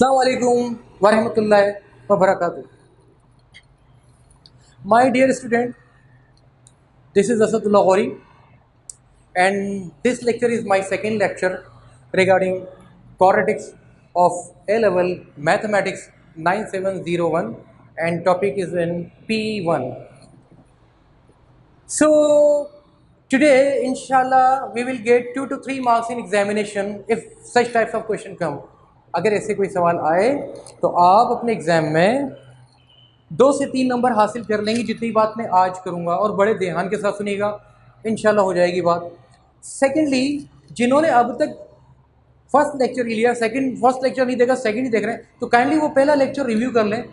अस्सलाम वालेकुम वरहमतुल्लाहि वबरकातुह। My dear student, this is Asadullah Ghori, and this lecture is my second lecture regarding quadratics of A level mathematics 9701, and topic is in P1. So today inshallah we will get 2 to 3 marks in examination if such types of question come. अगर ऐसे कोई सवाल आए तो आप अपने exam में 2 से 3 नंबर हासिल कर लेंगे, जितनी बात मैं आज करूँगा, और बड़े ध्यान के साथ सुनिएगा, इंशाल्लाह हो जाएगी बात। सेकेंडली, जिन्होंने अब तक फर्स्ट लेक्चर ही लिया, फर्स्ट लेक्चर नहीं देखा, सेकंड ही देख रहे हैं, तो काइंडली वो पहला लेक्चर रिव्यू कर लें,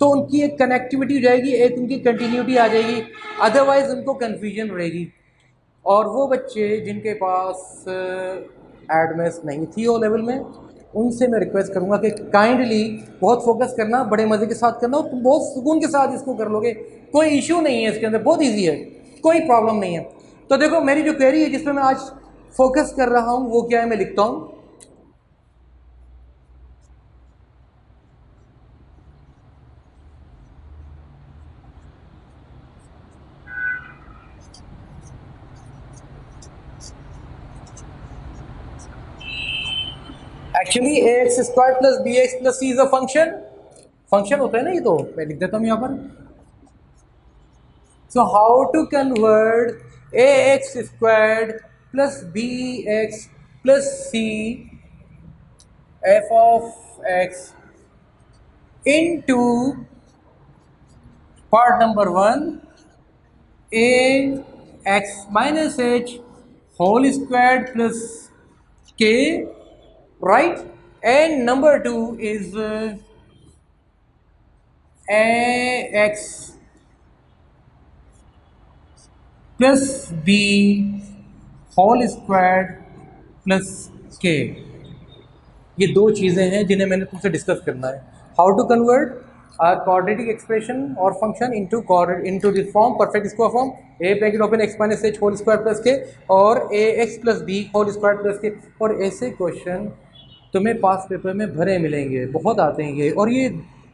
तो उनकी एक कनेक्टिविटी हो जाएगी, एक उनकी कंटिन्यूटी आ जाएगी, अदरवाइज़ उनको कन्फ्यूजन रहेगी। और वो बच्चे जिनके पास एडमिस नहीं थी ओ लेवल में, उनसे मैं रिक्वेस्ट करूंगा कि काइंडली बहुत फोकस करना, बड़े मज़े के साथ करना, और तुम बहुत सुकून के साथ इसको कर लोगे, कोई इशू नहीं है इसके अंदर, बहुत इजी है, कोई प्रॉब्लम नहीं है। तो देखो, मेरी जो क्वेरी है जिस पर मैं आज फोकस कर रहा हूँ वो क्या है, मैं लिखता हूँ। Actually A X square plus B X plus C is a function होता है ना, ये तो मैं लिख देता हूँ यहाँ पर। So how to convert ax squared plus bx plus c f of x into part number 1 ax minus h whole squared plus k, right? And number 2 is ax plus B whole squared plus K. ये दो चीज़ें हैं जिन्हें मैंने तुमसे discuss करना है। How to convert quadratic expression और function into this form, perfect square form, A bracket open X minus H whole square plus K और A X plus B whole square plus K. और ऐसे question तुम्हें पास paper में भरे मिलेंगे, बहुत आते हैं ये। और ये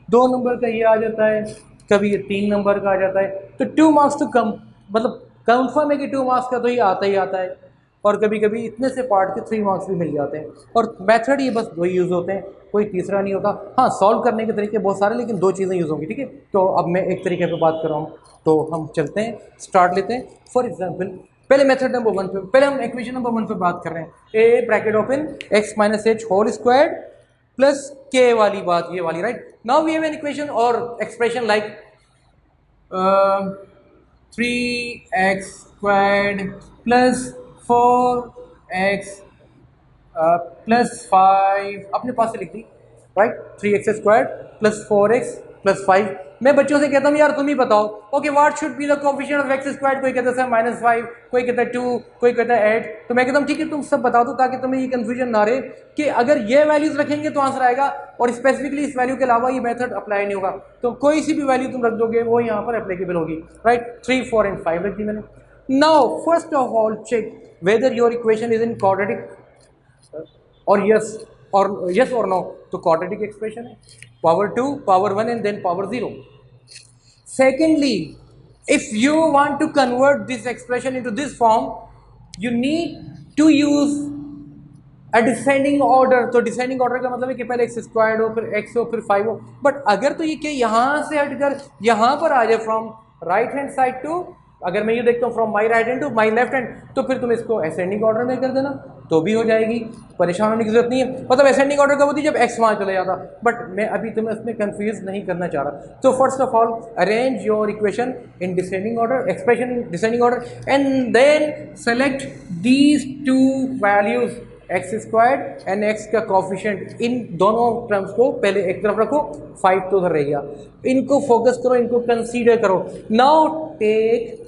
2 नंबर का ये आ जाता है, कभी ये 3 नंबर का आ जाता है। तो 2 मार्क्स तो कम, मतलब कंफर्म है कि 2 मार्क्स का तो ये आता ही आता है। और कभी कभी इतने से पार्ट के 3 मार्क्स भी मिल जाते हैं। और मेथड ये बस 2 ही यूज़ होते हैं, कोई तीसरा नहीं होता। हाँ, सॉल्व करने के तरीके बहुत सारे, लेकिन 2 चीज़ें यूज़ होंगी, ठीक है। तो अब मैं एक तरीके पे बात कर रहा हूँ, तो हम चलते हैं, स्टार्ट लेते हैं। फॉर एग्जाम्पल, पहले मेथड नंबर 1 पे, पहले हम इक्वेशन नंबर 1 पे बात कर रहे हैं। A bracket open X minus H whole squared plus K वाली बात, ये वाली, right. Now we have an equation और expression like 3x squared plus 4x plus 5 अपने पास से लिख दी, right. 3x squared plus 4x plus 5। मैं बच्चों से कहता हूँ यार तुम ही बताओ, okay, what should be the coefficient of x squared. कोई कहता है -5, कोई कहता है 2, कोई कहता है 8। तो मैं कहता हूँ ठीक है, तुम सब बता दो ताकि तुम्हें ये कंफ्यूजन ना रहे कि अगर ये वैल्यूज रखेंगे तो आंसर आएगा, और स्पेसिफिकली इस वैल्यू के अलावा ये मेथड अप्लाई नहीं होगा। तो कोई सी भी वैल्यू तुम रख दोगे वो यहाँ पर एप्लीकेबल होगी, राइट। 3, 4 एंड 5 रख दी मैंने। Now first of all check whether your equation is in quadratic और yes or no। तो क्वाड्रेटिक एक्सप्रेशन है, power 2, power 1 and then power 0। Secondly, if you want to convert this expression into this form, you need to use a descending order। तो descending order का मतलब है कि पहले x squared हो, फिर एक्स हो, फिर 5 हो। बट अगर तो ये क्या यहाँ से हटकर यहाँ पर आ जाए, from right hand side to, अगर मैं ये देखता हूँ from my right hand to my left hand, तो फिर तुम इसको असेंडिंग ऑर्डर में कर देना तो भी हो जाएगी, परेशान होने की जरूरत नहीं है। मतलब असेंडिंग ऑर्डर कब होती है, जब एक्स वहाँ चले जाता। बट मैं अभी तुम्हें उसमें कंफ्यूज नहीं करना चाह रहा। तो first of all arrange your equation in descending order, expression in descending order, and then select these 2 values, x squared and x का कोफिशिएंट। इन दोनों टर्म्स को पहले एक तरफ रखो, 5 तो उधर रह गया। इनको फोकस करो, इनको कंसीडर करो। Now take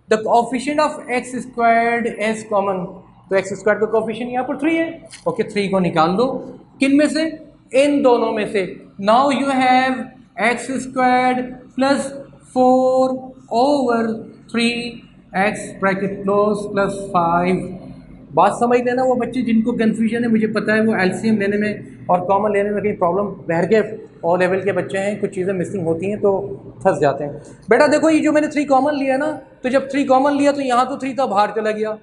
the coefficient of x squared as common. तो एक्स स्क्वायर्ड का कोफिशिएंट यहाँ पर 3 है, ओके। 3 को निकाल दो, किन में से, इन दोनों में से। Now you have x squared plus 4 over 3x bracket close plus 5। बात समझ लेना, वो बच्चे जिनको कन्फ्यूजन है, मुझे पता है वो एलसीएम लेने में और कॉमन लेने में कहीं प्रॉब्लम बहर के और लेवल के बच्चे हैं, कुछ चीज़ें मिसिंग होती हैं तो फंस जाते हैं। बेटा देखो ये जो मैंने 3 कॉमन लिया ना, तो जब 3 कॉमन लिया तो यहाँ तो 3 था, बाहर चला गया।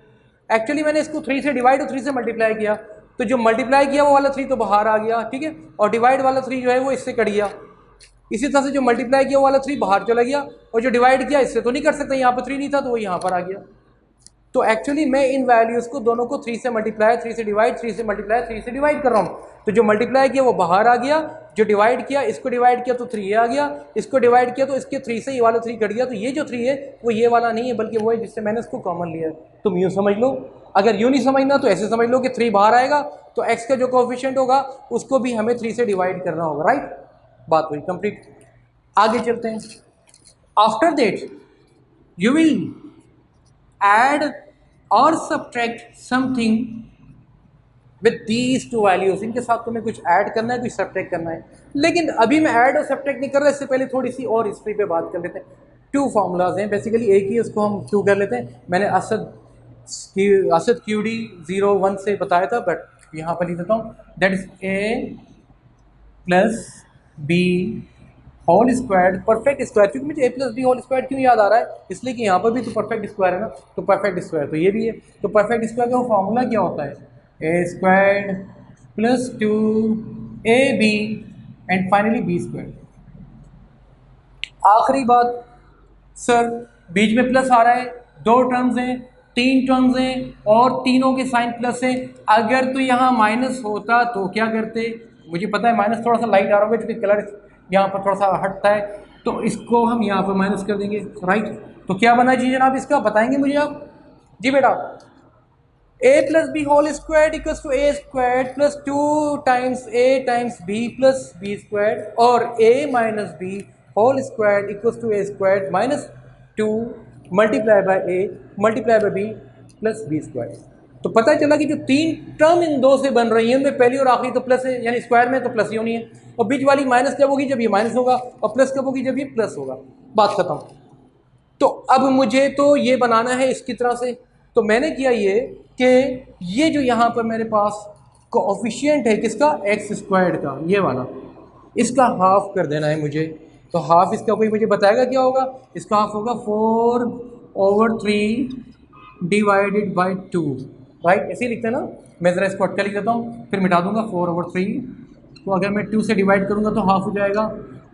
एक्चुअली मैंने इसको 3 से डिवाइड और 3 से मल्टीप्लाई किया, तो जो मल्टीप्लाई किया वो वाला 3 तो बाहर आ गया, ठीक है, और डिवाइड वाला 3 जो है वो इससे कट गया। इसी तरह से जो मल्टीप्लाई किया वो वाला 3 बाहर चला गया, और जो डिवाइड किया इससे तो नहीं कर सकता, यहाँ पर 3 नहीं था तो वो यहाँ पर आ गया। तो एक्चुअली मैं इन वैल्यूज़ को दोनों को 3 से मल्टीप्लाई, 3 से डिवाइड, 3 से मल्टीप्लाई, 3 से डिवाइड कर रहा हूँ। तो जो मल्टीप्लाई किया वो बाहर आ गया, जो डिवाइड किया इसको डिवाइड किया तो 3 आ गया, इसको डिवाइड किया तो इसके 3 से ये वाला 3 कट गया। तो ये जो 3 है वो ये वाला नहीं है, बल्कि वो है जिससे मैंने इसको कॉमन लिया है। तुम यूँ समझ लो, अगर यूँ नहीं समझना तो ऐसे समझ लो कि 3 बाहर आएगा तो x का जो कोएफिशिएंट होगा उसको भी हमें 3 से डिवाइड करना होगा, राइट। बात हुई कंप्लीट। आगे चलते हैं। After that you will add और subtract something with these 2 values. इनके साथ तुम्हें कुछ ऐड करना है, कुछ सब्ट्रैक्ट करना है। लेकिन अभी मैं ऐड और सब्ट्रैक्ट नहीं कर रहा, इससे पहले थोड़ी सी और हिस्ट्री पे बात कर लेते हैं। 2 फार्मूलाज हैं बेसिकली, एक ही उसको हम 2 कर लेते हैं। मैंने असद QD 01 से बताया था, बट यहाँ पर लिख देता हूँ। That is A plus B whole square perfect square. क्योंकि मुझे A plus B whole square क्यों याद आ रहा है, इसलिए कि यहाँ पर भी तो परफेक्ट स्क्वायर है ना, तो परफेक्ट स्क्वायर तो ये भी है। तो परफेक्ट स्क्वायर का फॉर्मूला क्या होता है, A square plus 2AB and finally B square. आखिरी बात, सर बीच में प्लस आ रहा है, 2 टर्म्स हैं, 3 टर्म्स हैं और तीनों के साइन प्लस हैं। अगर तो यहाँ माइनस होता तो क्या करते, मुझे पता है माइनस थोड़ा सा लाइट आ रहा होगा क्योंकि कलर यहाँ पर थोड़ा सा हटता है, तो इसको हम यहाँ पर माइनस कर देंगे, राइट। तो क्या बना जी जनाब, इसका बताएंगे मुझे आप। जी बेटा, A plus B whole square equals to A square plus 2 times A times B plus B square, और A minus B whole square equals to A square minus 2 multiply by A multiply by B plus B square. तो पता चला कि जो 3 term in 2 से बन रही है उनमें पहली और आखिरी तो प्लस है, यानी स्क्वायर में तो प्लस ही होनी है, और बीच वाली माइनस कब होगी, जब ये माइनस होगा, और प्लस कब होगी, जब ये प्लस होगा। बात खत्म। तो अब मुझे तो ये बनाना है इसकी तरह से, तो मैंने किया ये कि ये जो यहाँ पर मेरे पास कोएफिशिएंट है किसका, एक्स स्क्वायर्ड का, ये वाला, इसका हाफ कर देना है मुझे। तो हाफ इसका कोई मुझे बताएगा क्या होगा, इसका हाफ होगा 4/3 डिवाइडेड बाई 2, राइट। ऐसे ही लिखते हैं ना, मैं ज़रा इसको अटका लिख देता हूँ फिर मिटा दूंगा। 4/3 तो अगर मैं 2 से डिवाइड करूँगा तो हाफ हो जाएगा,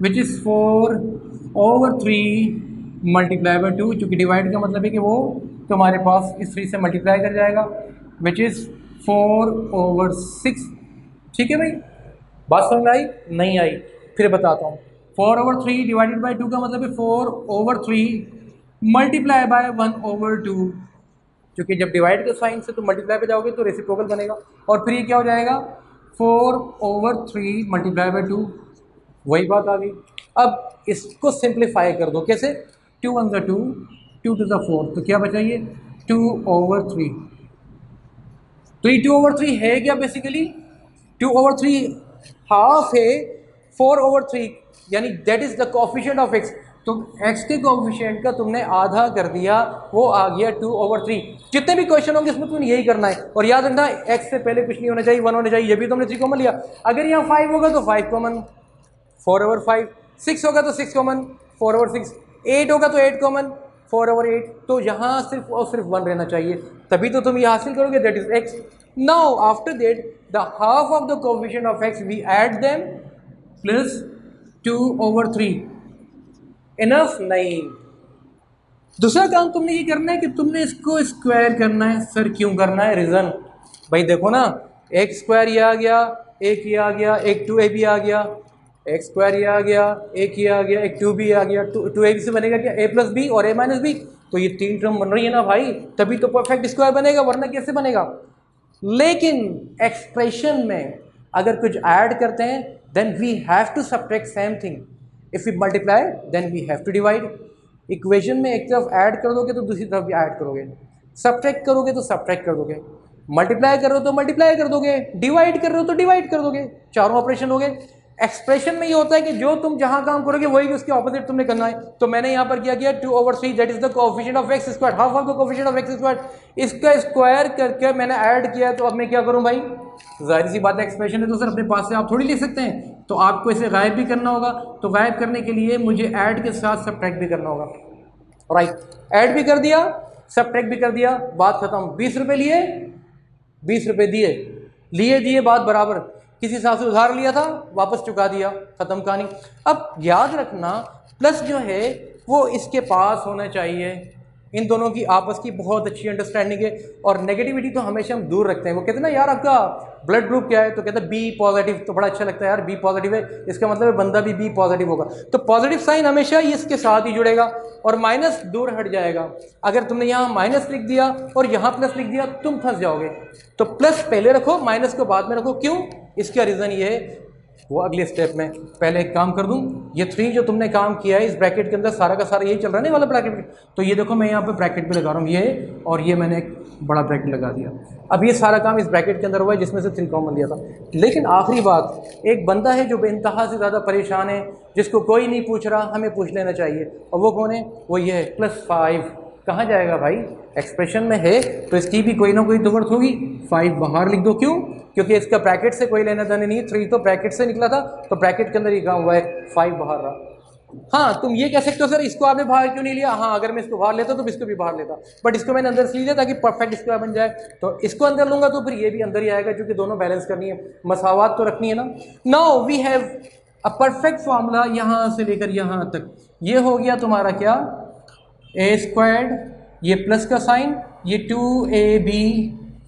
विच इज़ 4/3 मल्टीप्लाई बाई 2, चूँकि डिवाइड का मतलब है कि वो तुम्हारे पास इस 3 से मल्टीप्लाई कर जाएगा, विच इज़ 4/6। ठीक है भाई, बात समझ में आई नहीं आई, फिर बताता हूँ। 4/3 डिवाइडेड बाई 2 का मतलब है 4/3 मल्टीप्लाई बाय 1/2, क्योंकि जब डिवाइड के साइन से तो मल्टीप्लाई पे जाओगे तो रेसिप्रोकल बनेगा, और फिर ये क्या हो जाएगा 4/3 मल्टीप्लाई बाई 2, वही बात आ गई। अब इसको सिंप्लीफाई कर दो, कैसे, 2 1 2, 2 2 4, तो क्या बचा ये 2/3। तो ये 2/3 है क्या, बेसिकली 2/3 हाफ है 4/3, यानी that is the coefficient of x. तो एक्स के कोएफिशिएंट का तुमने आधा कर दिया, वो आ गया 2/3। जितने भी क्वेश्चन होंगे इसमें तुमने यही करना है, और याद रखना एक्स से पहले कुछ नहीं होना चाहिए, 1 होना चाहिए। ये भी तुमने 3 कॉमन लिया, अगर यहाँ 5 होगा तो 5 कॉमन, 4/5, 6 होगा तो 6 कॉमन, 4/6, 8 होगा तो 8 कॉमन, 4/8। तो यहाँ सिर्फ और सिर्फ 1 रहना चाहिए, तभी तो तुम ये हासिल करोगे, that is x. Now after that the half of the coefficient of x we add them plus 2/3। Enough नहीं, दूसरा काम तुमने ये करना है कि तुमने इसको स्क्वायर करना है। सर क्यों करना है, रीज़न भाई देखो ना, एक स्क्वायर ये आ गया, एक ये आ गया, एक 2ab आ गया, एक स्क्वायर ये आ गया, एक ये आ गया, एक 2b आ गया, 2ab से बनेगा क्या, a प्लस बी और a माइनस बी। तो ये 3 टर्म बन रही है ना भाई, तभी तो परफेक्ट स्क्वायर बनेगा, वरना कैसे बनेगा। लेकिन एक्सप्रेशन में अगर कुछ ऐड करते हैं then we have to subtract same thing, if we multiply then we have to divide. Equation में एक तरफ ऐड कर दोगे तो दूसरी तरफ भी ऐड करोगे, सब्ट्रैक्ट करोगे तो सब्ट्रैक्ट कर दोगे, मल्टीप्लाई कर रहे हो तो मल्टीप्लाई कर दोगे, डिवाइड कर रहे हो तो डिवाइड कर दोगे, चारों ऑपरेशन हो गए। एक्सप्रेशन में ये होता है कि जो तुम जहां काम करोगे वही उसके ऑपोजिट तुमने करना है। तो मैंने यहां पर क्या किया 2/3 that is the coefficient of x square, half of the coefficient of x square, इसका स्क्वायर करके मैंने ऐड किया। तो अब मैं क्या करूं भाई, जाहिर सी बात है एक्सप्रेशन है तो सर अपने पास से आप थोड़ी लिख सकते हैं, तो आपको इसे गायब भी करना होगा। तो गायब करने के लिए मुझे ऐड के साथ सब्ट्रैक्ट भी करना होगा, राइट। ऐड भी कर दिया, सब्ट्रैक्ट भी कर दिया, बात खत्म। 20 रुपये लिए, 20 रुपये दिए, लिए दिए बात बराबर। किसी हिसाब से उधार लिया था, वापस चुका दिया, खत्म कहानी। अब याद रखना प्लस जो है वो इसके पास होना चाहिए। इन दोनों की आपस की बहुत अच्छी अंडरस्टैंडिंग है, और नेगेटिविटी तो हमेशा हम दूर रखते हैं। वो कहते हैं ना यार आपका ब्लड ग्रुप क्या है, तो कहते हैं बी पॉजिटिव, तो बड़ा अच्छा लगता है यार बी पॉजिटिव है, इसका मतलब बंदा भी बी पॉजिटिव होगा। तो पॉजिटिव साइन हमेशा इसके साथ ही जुड़ेगा और माइनस दूर हट जाएगा। अगर तुमने यहाँ माइनस लिख दिया और यहाँ प्लस लिख दिया तुम फंस जाओगे। तो प्लस पहले रखो, माइनस को बाद में रखो। क्यों? इसका रीज़न ये है, वो अगले स्टेप में। पहले एक काम कर दूं, ये 3 जो तुमने काम किया है इस ब्रैकेट के अंदर सारा का सारा यही चल रहा है ना वाला ब्रैकेट में। तो ये देखो मैं यहाँ पे ब्रैकेट पे लगा रहा हूँ ये, और ये मैंने एक बड़ा ब्रैकेट लगा दिया। अब ये सारा काम इस ब्रैकेट के अंदर हुआ है जिसमें से 3 कॉमन लिया था। लेकिन आखिरी बात, एक बंदा है जो बेइंतहा से ज़्यादा परेशान है, जिसको कोई नहीं पूछ रहा, हमें पूछ लेना चाहिए। और वो कौन है? वो ये है +5। कहाँ जाएगा भाई? एक्सप्रेशन में है तो इसकी भी कोई ना कोई तो वर्थ होगी। 5 बाहर लिख दो। क्यों? क्योंकि इसका ब्रैकेट से कोई लेना देना नहीं। 3 तो ब्रैकेट से निकला था, तो ब्रैकेट के अंदर ही कहाँ हुआ है, 5 बाहर रहा। हाँ, तुम ये कह सकते हो सर इसको आपने बाहर क्यों नहीं लिया? हाँ, अगर मैं इसको बाहर लेता तो इसको भी बाहर लेता, बट इसको मैंने अंदर से लिया ताकि परफेक्ट स्क्वायर बन जाए। तो इसको अंदर लूंगा तो फिर ये भी अंदर ही आएगा, क्योंकि दोनों बैलेंस करनी है, मसावात तो रखनी है ना। Now we have a perfect formula यहाँ से लेकर यहाँ तक। ये हो गया तुम्हारा क्या, a², ये प्लस का साइन, ये 2ab,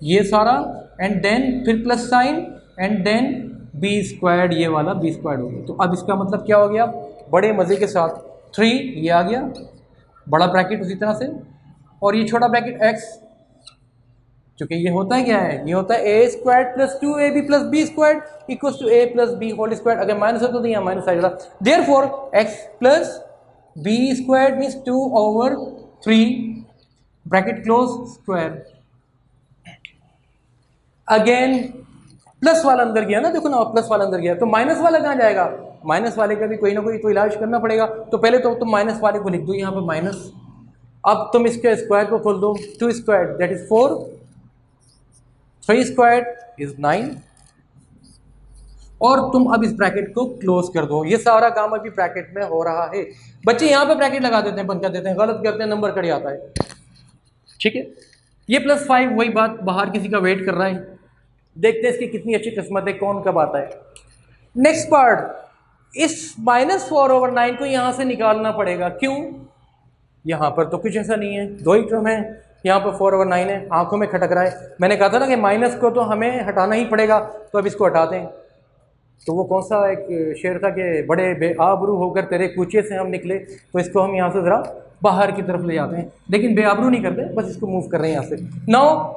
ये सारा, एंड देन फिर plus sign, and then b², ये वाला b² हो गया। तो अब इसका मतलब क्या हो गया, बड़े मज़े के साथ 3 ये आ गया, बड़ा ब्रैकेट उसी तरह से, और ये छोटा ब्रैकेट x, क्योंकि ये होता है क्या है, ये होता है a² + 2ab + b² = a + b²। अगर माइनस होता तो यहाँ माइनस आ जाता। Therefore x + b² means 2/3 bracket close square. Again plus वाला अंदर गया ना, देखो ना प्लस वाला अंदर गया, तो माइनस वाला कहाँ जाएगा? माइनस वाले का भी कोई ना कोई तो इलाज करना पड़ेगा। तो पहले तो तुम माइनस वाले को लिख दो यहाँ पे माइनस। अब तुम इसके स्क्वायर को खोल दो, 2² दैट इज 4, 3² इज 9, और तुम अब इस ब्रैकेट को क्लोज कर दो। ये सारा काम अभी ब्रैकेट में हो रहा है। बच्चे यहाँ पे ब्रैकेट लगा देते हैं, बंद कर देते हैं, गलत करते हैं, नंबर कट जाता है। ठीक है, ये +5 वही बात, बाहर किसी का वेट कर रहा है। देखते हैं इसकी कितनी अच्छी किस्मत है, कौन कब आता है। नेक्स्ट पार्ट, इस -4/9 को यहां से निकालना पड़ेगा। क्यों? यहां पर तो कुछ ऐसा नहीं है, 2 ही टर्म है, यहाँ पर 4/9 है, आंखों में खटक रहा है। मैंने कहा था ना कि माइनस को तो हमें हटाना ही पड़ेगा, तो अब इसको हटाते हैं। तो वो कौन सा एक शेर था कि बड़े बेआबरू होकर तेरे कूचे से हम निकले, तो इसको हम यहाँ से ज़रा बाहर की तरफ ले जाते हैं, लेकिन बेआबरू नहीं करते, बस इसको मूव कर रहे हैं यहाँ से। Now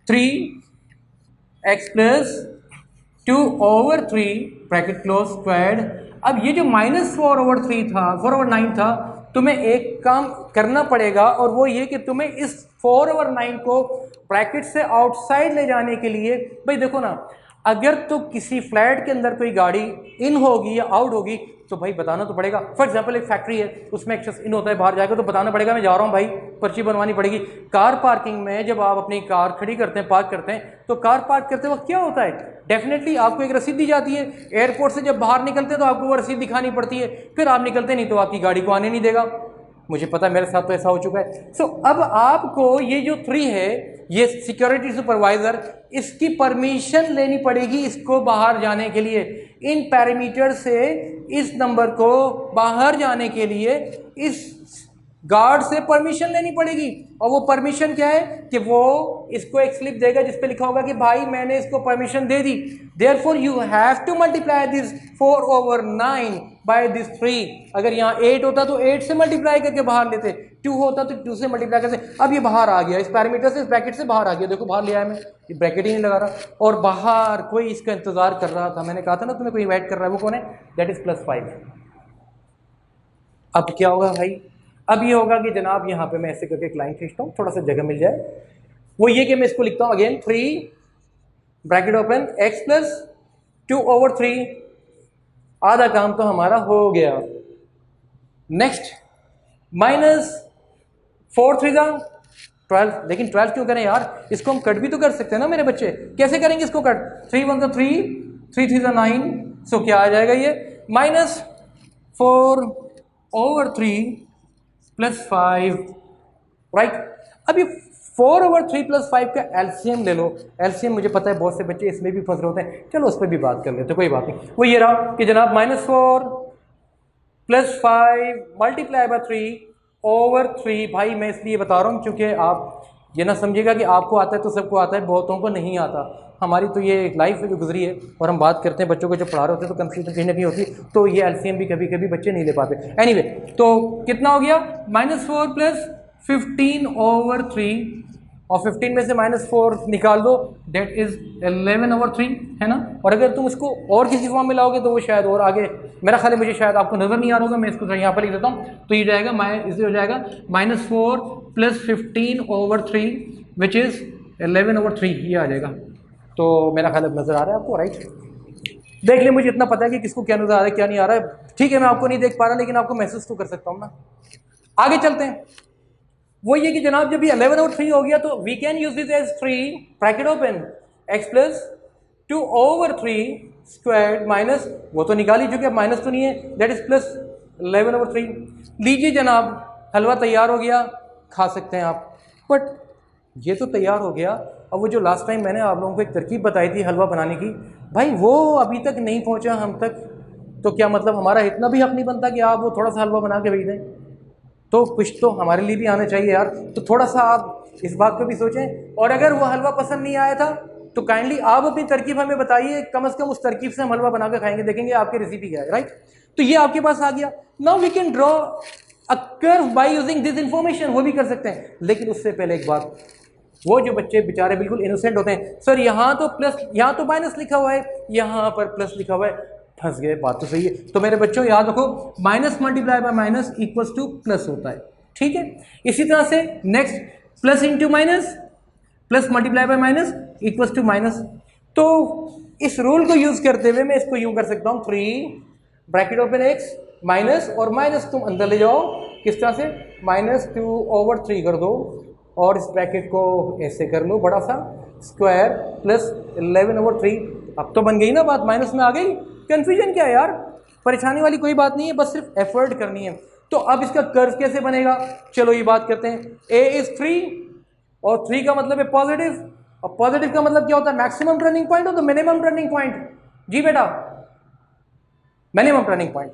3x + 2/3 bracket close squared. अब ये जो -4/3 था, 4/9 था, तुम्हें एक काम करना पड़ेगा, और वो ये कि तुम्हें इस 4/9 को ब्रैकेट से आउटसाइड ले जाने के लिए, भाई देखो ना, अगर तो किसी फ्लैट के अंदर कोई गाड़ी इन होगी या आउट होगी तो भाई बताना तो पड़ेगा। फॉर एग्जांपल एक फैक्ट्री है, उसमें एक शख्स इन होता है, बाहर जाएगा तो बताना पड़ेगा मैं जा रहा हूँ भाई, पर्ची बनवानी पड़ेगी। कार पार्किंग में जब आप अपनी कार खड़ी करते हैं, पार्क करते हैं, तो कार पार्क करते वक्त क्या होता है, डेफिनेटली आपको एक रसीद दी जाती है। एयरपोर्ट से जब बाहर निकलते हैं तो आपको वो रसीद दिखानी पड़ती है, फिर आप निकलते नहीं तो आपकी गाड़ी को आने नहीं देगा। मुझे पता है, मेरे साथ तो ऐसा हो चुका है। सो अब आपको ये जो 3 है, ये सिक्योरिटी सुपरवाइजर, इसकी परमिशन लेनी पड़ेगी इसको बाहर जाने के लिए। इन पैरामीटर से इस नंबर को बाहर जाने के लिए इस गार्ड से परमिशन लेनी पड़ेगी। और वो परमिशन क्या है कि वो इसको एक स्लिप देगा जिस पे लिखा होगा कि भाई मैंने इसको परमिशन दे दी। Therefore you have to multiply this 4/9 by this 3। अगर यहाँ 8 होता तो 8 से मल्टीप्लाई करके बाहर लेते, 2 होता तो 2 से मल्टीप्लाई करते। अब ये बाहर आ गया, इस पैरामीटर से, इस ब्रैकेट से बाहर आ गया। देखो बाहर ले आया मैं, ये ब्रैकेट ही नहीं लगा रहा, और बाहर कोई इसका इंतजार कर रहा था। मैंने कहा था ना तुम्हें कोई वेट कर रहा है, वो कौन है? That is +5। अब क्या होगा भाई? अब ये होगा कि जनाब यहाँ पे मैं ऐसे करके एक लाइन खींचता हूँ, थोड़ा सा जगह मिल जाए। वो ये कि मैं इसको लिखता हूँ अगेन, 3 ब्रैकेट ओपन x + 2/3 आधा काम तो हमारा हो गया। नेक्स्ट माइनस 4 3 12, लेकिन 12 क्यों करें यार, इसको हम कट भी तो कर सकते हैं ना मेरे बच्चे। कैसे करेंगे इसको कट? 3 1 3, 3 3 9, सो क्या आ जाएगा ये माइनस 4/3 प्लस 5, राइट। अब ये 4/3 प्लस 5 का एलसीएम ले लो। एलसीएम मुझे पता है बहुत से बच्चे इसमें भी फंस रहे होते हैं, चलो उस पर भी बात कर लेते हैं, कोई बात नहीं। वो ये रहा कि जनाब -4 प्लस 5 मल्टीप्लाई बाय 3/3। भाई मैं इसलिए बता रहा हूँ क्योंकि आप ये ना समझिएगा कि आपको आता है तो सबको आता है, बहुतों को नहीं आता। हमारी तो ये लाइफ जो गुजरी है और हम बात करते हैं बच्चों को जो पढ़ा रहे होते हैं तो कंफ्यूजन कहीं ना कहीं होती है, तो ये एलसीएम भी कभी कभी बच्चे नहीं ले पाते। एनीवे, तो कितना हो गया -4 प्लस 15/3, और 15 में से -4 निकाल दो, डेट इज 11/3, है ना। और अगर तुम उसको और किसी फॉर्म में लाओगे तो वो शायद और आगे, मेरा ख्याल है, मुझे शायद आपको नजर नहीं आ रहा होगा, मैं इसको यहाँ पर लिख देता हूँ। तो ये जाएगा इससे हो जाएगा -4 प्लस 15/3 विच इज 11/3, ये आ जाएगा। तो मेरा ख्याल है नजर आ रहा है आपको, राइट। देख ले, मुझे इतना पता है कि किसको क्या नजर आ रहा है क्या नहीं आ रहा है, ठीक है। मैं आपको नहीं देख पा रहा लेकिन आपको महसूस तो कर सकता हूँ ना। आगे चलते हैं। वो ये कि जनाब जब ये 11/3 हो गया तो we can use this as 3 bracket open x plus 2/3 square minus, वो तो निकाल ही चुके, माइनस तो नहीं है, दैट इज प्लस 11/3। लीजिए जनाब, हलवा तैयार हो गया, खा सकते हैं आप। बट ये तो तैयार हो गया, अब वो जो लास्ट टाइम मैंने आप लोगों को एक तरकीब बताई थी हलवा बनाने की, भाई वो अभी तक नहीं पहुंचा हम तक। तो क्या मतलब हमारा इतना भी हक नहीं बनता कि आप वो थोड़ा सा हलवा बना के भेज दें? तो कुछ तो हमारे लिए भी आना चाहिए यार। तो थोड़ा सा आप इस बात को भी सोचें, और अगर वो हलवा पसंद नहीं आया था तो काइंडली आप अपनी तरकीब हमें बताइए, कम से कम उस तरकीब से हम हलवा बना के खाएंगे, देखेंगे आपकी रेसिपी क्या है, राइट। तो ये आपके पास आ गया। Now we can draw a curve by using this information, वो भी कर सकते हैं। लेकिन उससे पहले एक बात, वो जो बच्चे बेचारे बिल्कुल इनोसेंट होते हैं, सर यहाँ तो प्लस, यहाँ तो माइनस लिखा हुआ है, यहाँ पर प्लस लिखा हुआ है, फंस गए। बात तो सही है। तो मेरे बच्चों याद रखो, minus multiply by minus equals to plus होता है, ठीक है। इसी तरह से next, plus into minus, plus multiply by minus equals to minus. तो इस रूल को यूज करते हुए मैं इसको यूं कर सकता हूं, 3 ब्रैकेट ओपन x माइनस, और माइनस तुम अंदर ले जाओ, किस तरह से, -2/3 कर दो, और इस ब्रैकेट को ऐसे कर लो बड़ा सा, स्क्वायर प्लस 11/3। अब तो बन गई ना बात, माइनस में आ गई। कंफ्यूजन क्या है यार, परेशानी वाली कोई बात नहीं है, बस सिर्फ एफर्ट करनी है। तो अब इसका कर्व कैसे बनेगा, चलो ये बात करते हैं। a इज 3, और 3 का मतलब है पॉजिटिव, और पॉजिटिव का मतलब क्या होता है, मैक्सिमम टर्निंग पॉइंट हो तो मिनिमम टर्निंग पॉइंट। जी बेटा, minimum turning point.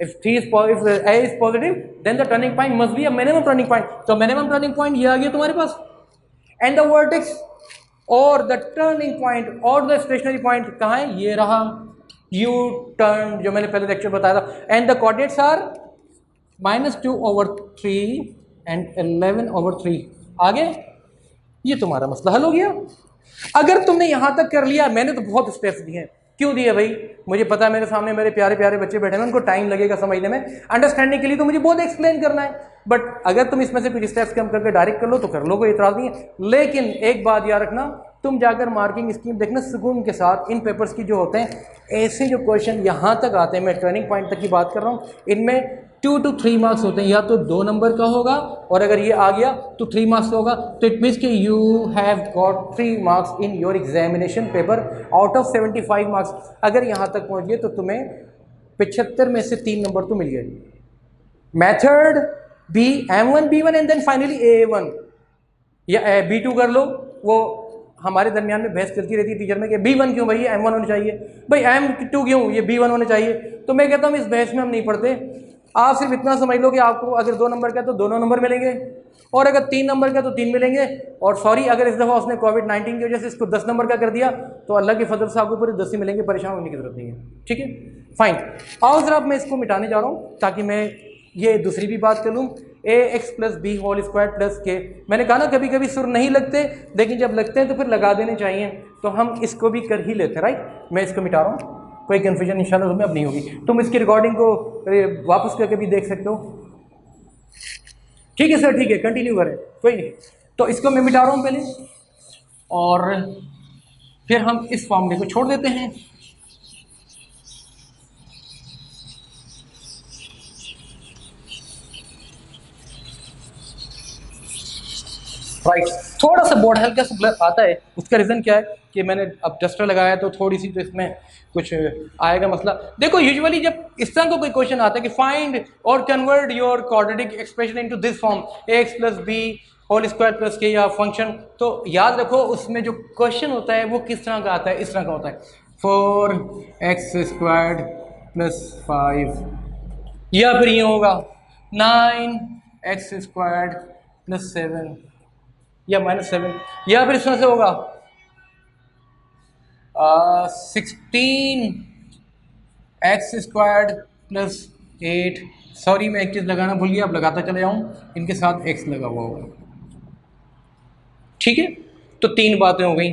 if a is positive then the turning point must be a minimum turning point, तो minimum turning point ये आ गया तुम्हारे पास, and the vertex और the turning point और the stationary point कहाँ है, ये रहा U turn, जो मैंने पहले लेक्चर बताया था। and the coordinates are -2/3 and 11/3। आगे ये तुम्हारा मसला हल हो गया। अगर तुमने यहां तक कर लिया, मैंने तो बहुत स्टेप्स दिए हैं, क्यों दिए भाई, मुझे पता है मेरे सामने मेरे प्यारे प्यारे बच्चे बैठे हैं, उनको टाइम लगेगा समझने में, अंडरस्टैंडिंग के लिए तो मुझे बहुत एक्सप्लेन करना है। बट अगर तुम इसमें से कुछ स्टेप्स कम करके डायरेक्ट कर लो तो कर लो, कोई इतराज नहीं है। लेकिन एक बात याद रखना, तुम जाकर मार्किंग स्कीम देखना सुकून के साथ, इन पेपर्स की जो होते हैं, ऐसे जो क्वेश्चन यहाँ तक आते हैं, मैं टर्निंग पॉइंट तक की बात कर रहा हूँ, इनमें 2 to 3 मार्क्स होते हैं, या तो 2 नंबर का होगा, और अगर ये आ गया तो 3 मार्क्स का होगा। तो इट मीन्स कि you have got 3 marks in your examination paper out of 75 marks. अगर यहाँ तक पहुँच गए तो तुम्हें 75 में से 3 नंबर तो मिल गए। Method B M1 B1 and then finally A1 या B2 कर लो। वो हमारे दरमियान में बहस चलती रहती है टीचर में कि B1 क्यों भाई, M1 होने चाहिए, भाई M2 क्यों, ये B1 होने चाहिए। तो मैं कहता हूँ इस बहस में हम नहीं पढ़ते, आप सिर्फ इतना समझ लो कि आपको अगर 2 नंबर का तो दोनों नंबर मिलेंगे, और अगर 3 नंबर का तो 3 मिलेंगे। और सॉरी, अगर इस दफ़ा उसने कोविड-19 की वजह से इसको 10 नंबर का कर दिया तो अल्लाह के फजल से आपको पूरे 10 ही मिलेंगे, परेशान होने की जरूरत नहीं है, ठीक है, फाइन। आओ जरा, मैं इसको मिटाने जा रहा हूँ ताकि मैं ये दूसरी भी बात कर लूँ, ax plus B whole square plus k. मैंने कहा ना कभी कभी सुर नहीं लगते, लेकिन जब लगते हैं तो फिर लगा देने चाहिए, तो हम इसको भी कर ही लेते हैं, राइट। मैं इसको मिटा रहा हूँ, कोई कन्फ्यूजन इंशाल्लाह तुम्हें अब नहीं होगी। तुम इसकी रिकॉर्डिंग को वापस करके भी देख सकते हो। ठीक है सर, ठीक है, कंटिन्यू करें, कोई नहीं। तो इसको मैं मिटा रहा हूँ पहले, और फिर हम इस फॉर्मूले को छोड़ देते हैं। राइट। थोड़ा सा बोर्ड हल्का सा ब्लर आता है, उसका रीज़न क्या है कि मैंने अब डस्टर लगाया तो थोड़ी सी तो इसमें कुछ आएगा मसला। देखो यूजुअली जब इस तरह का कोई क्वेश्चन आता है कि फाइंड और convert your quadratic expression into this form x plus B whole square plus k या फंक्शन, तो याद रखो उसमें जो क्वेश्चन होता है वो किस तरह का आता है, इस तरह का होता है 4x² प्लस 5, या फिर ये होगा 9x² प्लस 7 या -7, या फिर इस तरह से होगा 16x² प्लस 8। सॉरी मैं एक चीज़ लगाना भूल गया, अब लगाता चले जाऊँ, इनके साथ x लगा हुआ होगा। ठीक है, तो 3 बातें हो गई।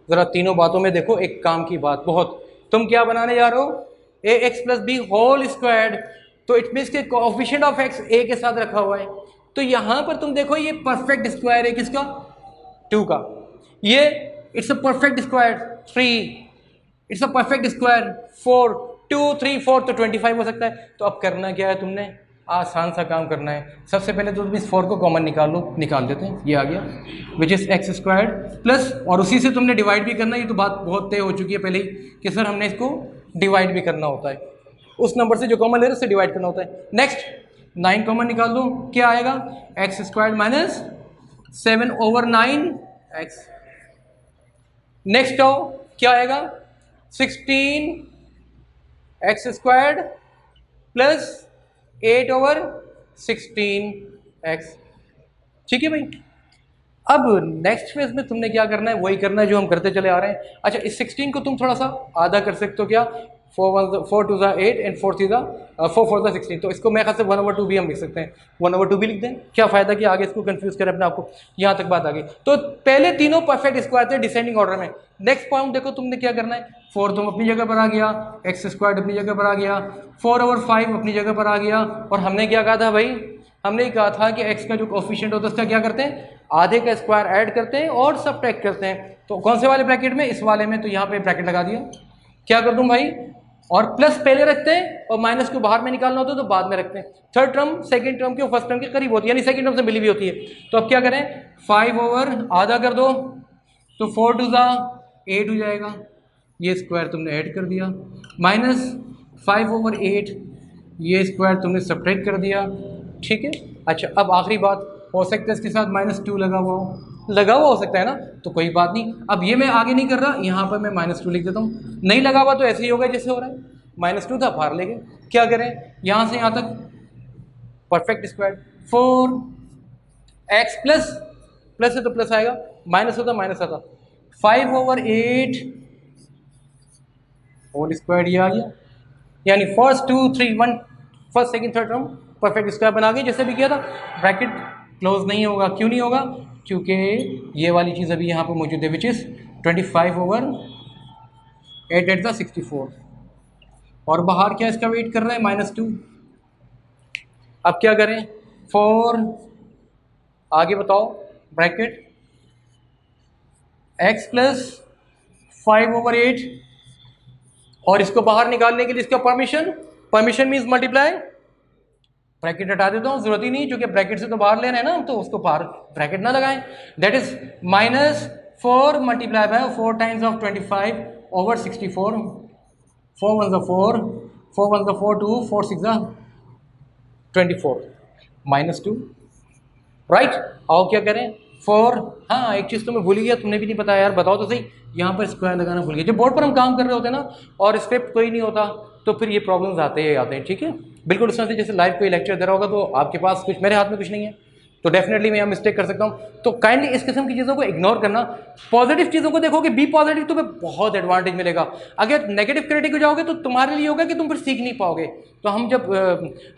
ज़रा तीनों बातों में देखो एक काम की बात बहुत, तुम क्या बनाने जा रहे हो ax plus B whole squared, तो इट मीन्स के कोएफिशिएंट ऑफ x a के साथ रखा हुआ है। तो यहाँ पर तुम देखो ये परफेक्ट स्क्वायर है किसका, 2 का, ये it's a perfect square 3, it's a perfect square 4, 2 3 4 तो 25 हो सकता है। तो अब करना क्या है, तुमने आसान सा काम करना है। सबसे पहले तो तुम इस 4 को कॉमन निकाल लो, निकाल देते हैं, ये आ गया विच इज़ x² प्लस, और उसी से तुमने डिवाइड भी करना है। ये तो बात बहुत तय हो चुकी है पहले ही कि सर हमने इसको डिवाइड भी करना होता है, उस नंबर से जो कॉमन ले रहे उससे डिवाइड करना होता है। नेक्स्ट 9 कॉमन निकाल दो, क्या आएगा x² माइनस 7/9x। नेक्स्ट आओ क्या आएगा 16x² प्लस 8/16x। ठीक है भाई, अब नेक्स्ट फेज में तुमने क्या करना है, वही करना है जो हम करते चले आ रहे हैं। अच्छा, इस 16 को तुम थोड़ा सा आधा कर सकते हो क्या, 4 2 8 एंड 4 3 4 4 16, तो इसको मैं ख्याल से 1/2 भी हम लिख सकते हैं, 1/2 भी लिख दें, क्या फ़ायदा कि आगे इसको कंफ्यूज करें अपने आपको। यहाँ तक बात आ गई। तो पहले तीनों परफेक्ट स्क्वायर थे डिसेंडिंग ऑर्डर में। नेक्स्ट पॉइंट देखो तुमने क्या करना है, 4 तुम अपनी जगह पर आ गया, x² अपनी जगह पर आ गया, 4/5 अपनी जगह पर आ गया, और हमने क्या कहा था भाई, हमने ही कहा था कि x का जो कोफिशिएंट होता है उसका क्या करते हैं, आधे का स्क्वायर ऐड करते हैं और सबट्रैक्ट करते हैं। तो कौन से वाले ब्रैकेट में, इस वाले में, तो यहाँ पे ब्रैकेट लगा दिया। क्या कर दूं भाई, और प्लस पहले रखते हैं और माइनस को बाहर में निकालना होता है तो बाद में रखते हैं। थर्ड टर्म सेकंड टर्म के फर्स्ट टर्म के करीब होती है, यानी सेकंड टर्म से मिली भी होती है। तो अब क्या करें, 5 आधा कर दो तो 4 2 8 हो जाएगा, ये स्क्वायर तुमने ऐड कर दिया, माइनस 5/8 ये स्क्वायर तुमने सब्ट्रैक्ट कर दिया। ठीक है, अच्छा अब आखिरी बात, हो सकता है इसके साथ -2 लगा हुआ हो, लगा हुआ हो सकता है ना, तो कोई बात नहीं। अब ये मैं आगे नहीं कर रहा, यहाँ पर मैं -2 लिख देता हूँ, नहीं लगा हुआ तो ऐसे ही होगा जैसे हो रहा है, -2 था बाहर ले गए। क्या करें, यहाँ से यहाँ तक परफेक्ट स्क्वायर 4x प्लस है तो प्लस आएगा, माइनस होता माइनस आता, 5/8 होल स्क्वायर ये आ गया, यानी first 2 3 1 first second third term perfect square बना गई जैसे भी किया था। ब्रैकेट क्लोज नहीं होगा, क्यों नहीं होगा, क्योंकि ये वाली चीज़ अभी यहाँ पर मौजूद है विच इज़ 25/8 एट द 64, और बाहर क्या इसका वेट कर रहा है -2। अब क्या करें, 4 आगे बताओ ब्रैकेट x प्लस 5/8, और इसको बाहर निकालने के लिए इसका परमिशन मीन्स मल्टीप्लाई, ब्रैकेट हटा देता हूँ, जरूरत ही नहीं, क्योंकि ब्रैकेट से तो बाहर लेना है ना, तो उसको बाहर ब्रैकेट ना लगाएं। That is -4 multiply by 4 times of 25/64, 4 1 4 4 1 4 2 4 6 24 -2, right. आओ क्या करें 4, हाँ एक चीज़ तो मैं भूल ही गया, तुमने भी नहीं बताया यार, बताओ तो सही, यहाँ पर स्क्वायर लगाना भूल गया। जब बोर्ड पर हम काम कर रहे होते हैं ना और स्क्रिप्ट कोई नहीं होता तो फिर ये प्रॉब्लम्स आते हैं। ठीक है, बिल्कुल इस तरह से जैसे लाइव कोई लेक्चर दे रहा होगा तो आपके पास कुछ, मेरे हाथ में कुछ नहीं है, तो डेफिनेटली मैं यहाँ मिस्टेक कर सकता हूँ। तो काइंडली इस किस्म की चीज़ों को इग्नोर करना, पॉजिटिव चीज़ों को देखोगे, बी पॉजिटिव, तुम्हें बहुत एडवांटेज मिलेगा। अगर नेगेटिव क्रिटिक हो जाओगे तो तुम्हारे लिए होगा कि तुम फिर सीख नहीं पाओगे। तो हम जब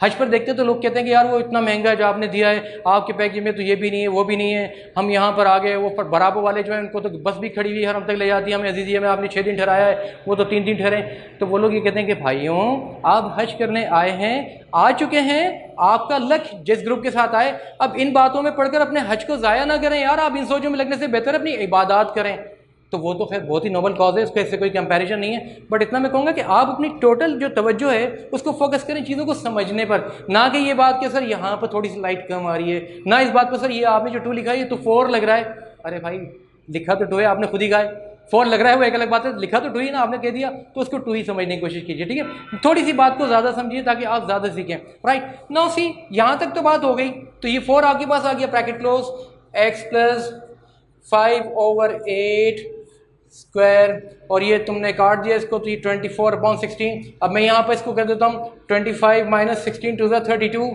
हज पर देखते हैं तो लोग कहते हैं कि यार वो इतना महंगा जो आपने दिया है, आपके पैकेज में तो ये भी नहीं है वो भी नहीं है, हम यहाँ पर आ गए, वो पर बराबर वाले जो है उनको तो बस भी खड़ी हुई हरम तक ले जाती है, हमें अजीज़िया में आपने 6 दिन ठहराया है, वो तो 3 दिन ठहरे। तो वो लोग ये कहते हैं कि भाइयों आप हज करने आए हैं, आ चुके हैं, आपका लक्ष्य जिस ग्रुप के साथ आए, अब इन बातों में पढ़कर अपने हज को ज़ाया ना करें यार। आप इन सोचों में लगने से बेहतर अपनी इबादत करें। तो वो तो खैर बहुत ही नोबल कॉज है, उसका इससे कोई कंपैरिजन नहीं है। बट इतना मैं कहूँगा कि आप अपनी टोटल जो तवज्जो है उसको फोकस करें चीज़ों को समझने पर, ना कि ये बात कि सर यहाँ पर थोड़ी सी लाइट कम आ रही है, ना इस बात पर सर ये आपने जो 2 लिखा है ये तो 4 लग रहा है। अरे भाई लिखा तो 2 है, आपने खुद ही कहा है। 4 लग रहा है वो एक अलग बात है, लिखा तो 2 ही ना, आपने कह दिया तो उसको 2 ही समझने की कोशिश कीजिए, ठीक है। थोड़ी सी बात को ज़्यादा समझिए ताकि आप ज़्यादा सीखें, राइट। नाउ सी यहाँ तक तो बात हो गई। तो ये 4 आपके पास आ गया, bracket close, x plus 5/8 square, और ये तुमने काट दिया इसको तो ये 24/16। अब मैं यहाँ पर इसको कर देता हूँ 25 माइनस 16 टू ज़ा 32,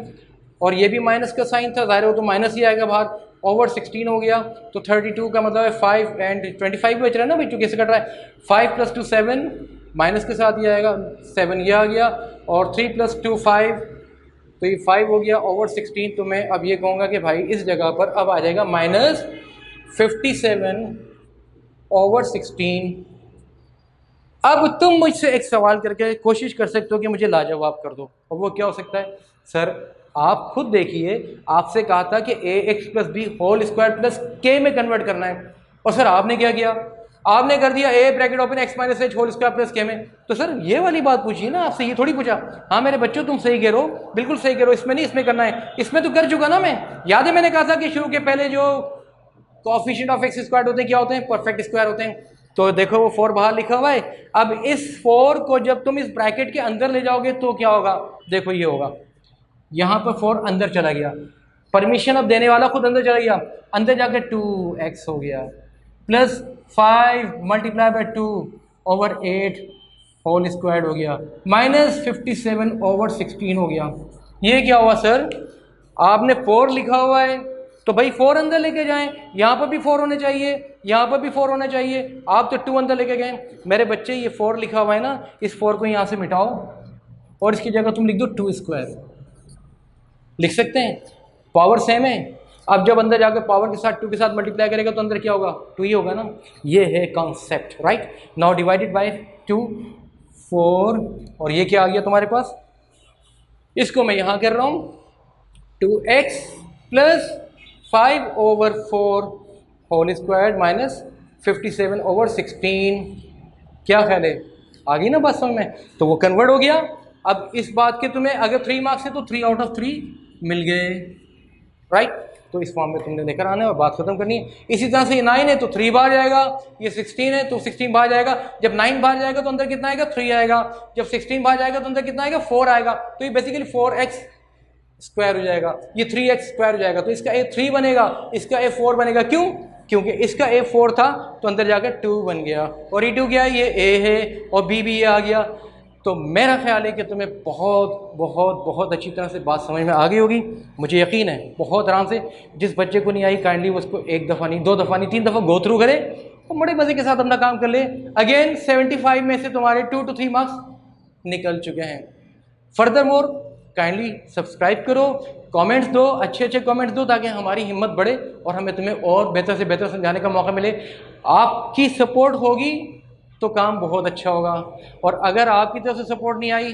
और ये भी माइनस का साइन था, ज़ाहिर हो तो माइनस ही आएगा बाहर, ओवर 16 हो गया। तो 32 का मतलब है 5 एंड 25 बच रहा है ना भाई, क्योंकि कैसे कट रहा है 5 + 2 7, माइनस के साथ ये आएगा 7, ये आ गया, और 3 + 2 5, तो ये 5 हो गया ओवर 16। तो मैं अब ये कहूँगा कि भाई इस जगह पर अब आ जाएगा -57/16। अब तुम मुझसे एक सवाल करके कोशिश कर सकते हो कि मुझे लाजवाब कर दो, और वो क्या हो सकता है? सर आप खुद देखिए, आपसे कहा था कि ax + b whole square plus k में कन्वर्ट करना है, और सर आपने क्या किया? आपने कर दिया a bracket open x - h whole square plus k में। तो सर ये वाली बात पूछिए ना आपसे, ये थोड़ी पूछा हाँ मेरे बच्चों तुम सही कह रहे हो, बिल्कुल सही कह रहे हो, इसमें नहीं, इसमें करना है, इसमें तो कर चुका ना मैं। याद है मैंने कहा था कि शुरू के पहले जो कोएफिशिएंट ऑफ x स्क्वायर होते हैं क्या होते हैं? परफेक्ट स्क्वायर होते हैं। तो देखो वो 4 बाहर लिखा हुआ है। अब इस 4 को जब तुम इस ब्रैकेट के अंदर ले जाओगे तो क्या होगा? देखो ये होगा, यहाँ पर 4 अंदर चला गया, परमिशन अब देने वाला खुद अंदर चला गया, अंदर जाके 2x हो गया, प्लस 5 × 2/8 होल स्क्वायर हो गया, -57/16 हो गया। ये क्या हुआ सर? आपने 4 लिखा हुआ है तो भाई 4 अंदर लेके जाएं, यहाँ पर भी 4 होने चाहिए, यहाँ पर भी 4 होना चाहिए, आप तो 2 अंदर लेके गए। मेरे बच्चे ये 4 लिखा हुआ है ना, इस 4 को यहाँ से मिटाओ और इसकी जगह तुम लिख दो 2 स्क्वायर, लिख सकते हैं, पावर सेम है। अब जब अंदर जाकर पावर के साथ 2 के साथ मल्टीप्लाई करेगा तो अंदर क्या होगा? 2 ही होगा ना। ये है concept, right. Now divided by 2 4, और ये क्या आ गया तुम्हारे पास? इसको मैं यहाँ कर रहा हूँ 2x + 5/4 होल स्क्वायर -57/16। क्या ख्याल है? आ गई ना बात समझ में? तो वो कन्वर्ट हो गया। अब इस बात के तुम्हें अगर 3 मार्क्स है तो 3 आउट ऑफ 3 मिल गए, राइट। तो इस फॉर्म में तुमने लेकर आना है और बात खत्म करनी है। इसी तरह से ये 9 है तो 3 बाहर जाएगा, ये 16 है तो 16 बाहर जाएगा। जब 9 बाहर जाएगा तो अंदर कितना आएगा? 3 आएगा। जब 16 बाहर जाएगा तो अंदर कितना आएगा? 4 आएगा। तो ये बेसिकली 4x स्क्वायर हो जाएगा, ये 3x स्क्वायर हो जाएगा। तो इसका a 3 बनेगा, इसका a 4 बनेगा। क्यों? क्योंकि इसका a 4 था तो अंदर जाकर 2 बन गया, और ये 2 क्या है? ये a है, और b भी ये आ गया। तो मेरा ख्याल है कि तुम्हें बहुत बहुत बहुत अच्छी तरह से बात समझ में आ गई होगी, मुझे यकीन है बहुत आराम से। जिस बच्चे को नहीं आई काइंडली उसको 1 दफ़ा नहीं, 2 दफ़ा नहीं, 3 दफ़ा गो थ्रू करे और बड़े मज़े के साथ अपना काम कर ले। अगेन 75 में से तुम्हारे 2 to 3 मार्क्स निकल चुके हैं। फर्दर मोर काइंडली सब्सक्राइब करो, कमेंट्स दो, अच्छे अच्छे कमेंट्स दो ताकि हमारी हिम्मत बढ़े और हमें तुम्हें और बेहतर से बेहतर समझाने का मौका मिले। आपकी सपोर्ट होगी तो काम बहुत अच्छा होगा, और अगर आपकी तरफ से सपोर्ट नहीं आई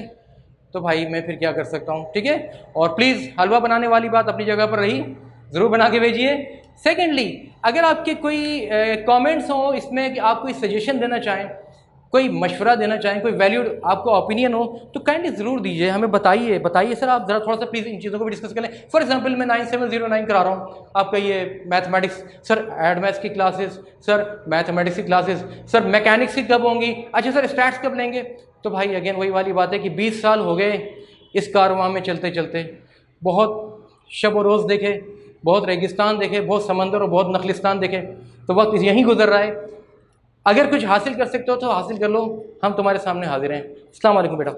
तो भाई मैं फिर क्या कर सकता हूँ, ठीक है। और प्लीज़ हलवा बनाने वाली बात अपनी जगह पर रही, ज़रूर बना के भेजिए। सेकेंडली, अगर आपके कोई कमेंट्स हो इसमें कि आप कोई सजेशन देना चाहें, कोई मशवरा देना चाहें, कोई वैल्यूड आपको ओपिनियन हो तो काइंडली ज़रूर दीजिए, हमें बताइए सर आप ज़रा थोड़ा सा प्लीज़ इन चीज़ों को भी डिस्कस करें। फॉर एग्जांपल मैं 9709 करा रहा हूँ आपका ये मैथमेटिक्स, सर एडमैथ्स की क्लासेस, सर मैथमेटिक्स की क्लासेस, सर मैकेनिक्स की कब होंगी, अच्छा सर स्टैट्स कब लेंगे? तो भाई अगेन वही वाली बात है कि 20 साल हो गए इस कारवां में चलते चलते, बहुत शब व रोज़ देखे, बहुत रेगिस्तान देखे, बहुत समंदर और बहुत नखलिस्तान देखे, तो वक्त यहीं गुजर रहा है। अगर कुछ हासिल कर सकते हो तो हासिल कर लो, हम तुम्हारे सामने हाजिर हैं। अस्सलाम वालेकुम बेटा।